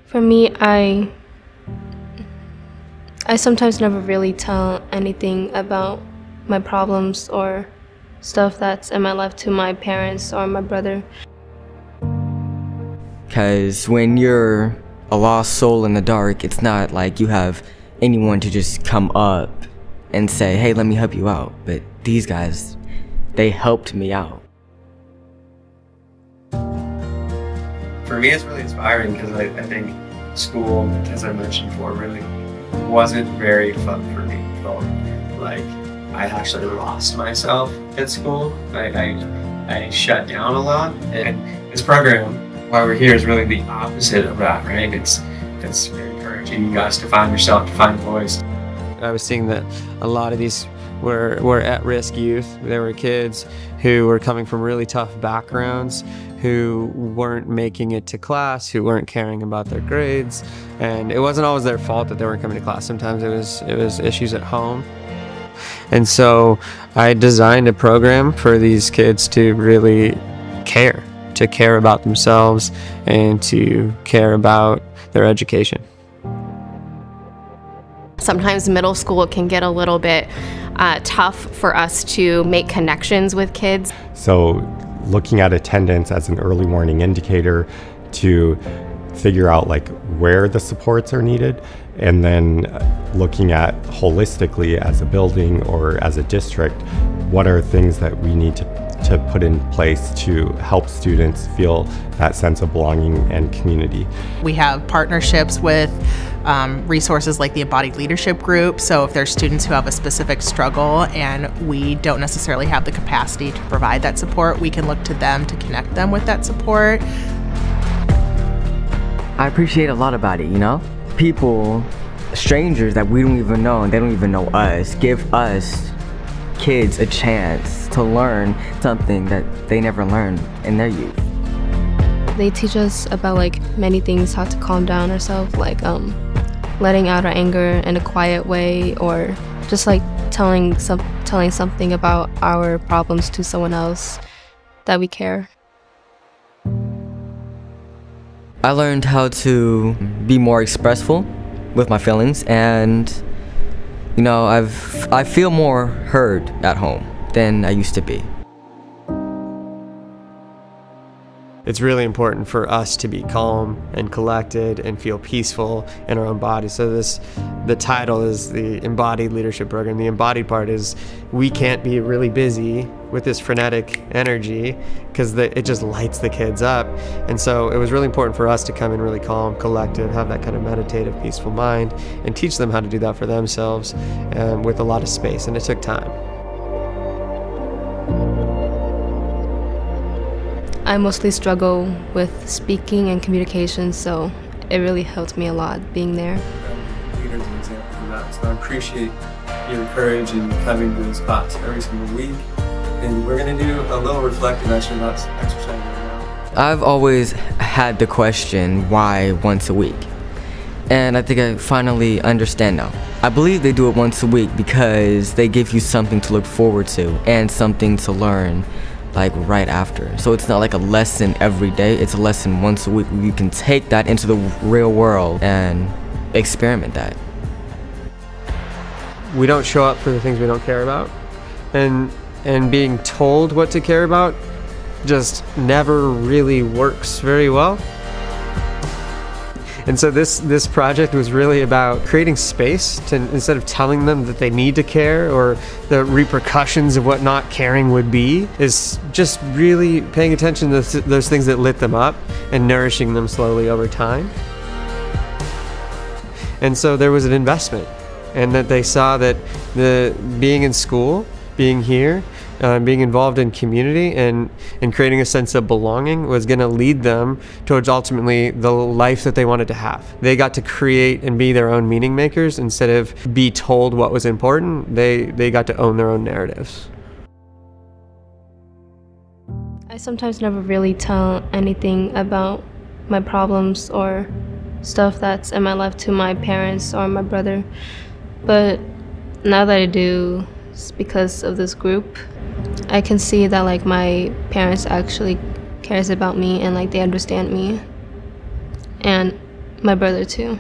For me, I sometimes never really tell anything about my problems or stuff that's in my life to my parents or my brother. Because when you're a lost soul in the dark, it's not like you have anyone to just come up and say, hey, let me help you out. But these guys, they helped me out. For me, it's really inspiring because I think school, as I mentioned before, really wasn't very fun for me. Like, I actually lost myself at school. I shut down a lot, and this program, why we're here, is really the opposite of that, right? It's encouraging you guys to find yourself, to find a voice. I was seeing that a lot of these were at-risk youth. There were kids who were coming from really tough backgrounds, who weren't making it to class, who weren't caring about their grades, and it wasn't always their fault that they weren't coming to class. Sometimes it was issues at home. And so I designed a program for these kids to really care about themselves and to care about their education. Sometimes middle school can get a little bit tough for us to make connections with kids. So looking at attendance as an early warning indicator to figure out like where the supports are needed, and then looking at holistically as a building or as a district, what are things that we need to put in place to help students feel that sense of belonging and community. We have partnerships with resources like the Embodied Leadership Group, so if there's students who have a specific struggle and we don't necessarily have the capacity to provide that support, we can look to them to connect them with that support. I appreciate a lot about it, you know? People, strangers that we don't even know and they don't even know us, give us kids a chance to learn something that they never learned in their youth. They teach us about like many things, how to calm down ourselves, like letting out our anger in a quiet way, or just like telling something about our problems to someone else that we care. I learned how to be more expressful with my feelings, and you know, I feel more heard at home than I used to be. It's really important for us to be calm and collected and feel peaceful in our own bodies. So the title is the Embodied Leadership Program. The embodied part is we can't be really busy with this frenetic energy because it just lights the kids up. And so it was really important for us to come in really calm, collected, have that kind of meditative, peaceful mind, and teach them how to do that for themselves with a lot of space, and it took time. I mostly struggle with speaking and communication, so it really helped me a lot being there. Peter's an example of that, so I appreciate your courage in coming to this class every single week. And we're going to do a little reflective exercise right now. I've always had the question, why once a week? And I think I finally understand now. I believe they do it once a week because they give you something to look forward to and something to learn like right after. So it's not like a lesson every day, it's a lesson once a week where you can take that into the real world and experiment that. We don't show up for the things we don't care about, and being told what to care about just never really works very well. And so this project was really about creating space to, instead of telling them that they need to care or the repercussions of what not caring would be, is just really paying attention to those things that lit them up and nourishing them slowly over time. And so there was an investment, and that they saw that being in school, being here, being involved in community and creating a sense of belonging was going to lead them towards ultimately the life that they wanted to have. They got to create and be their own meaning makers instead of be told what was important. They got to own their own narratives. I sometimes never really tell anything about my problems or stuff that's in my life to my parents or my brother, but now that I do, it's because of this group. I can see that like my parents actually cares about me and like they understand me, and my brother too.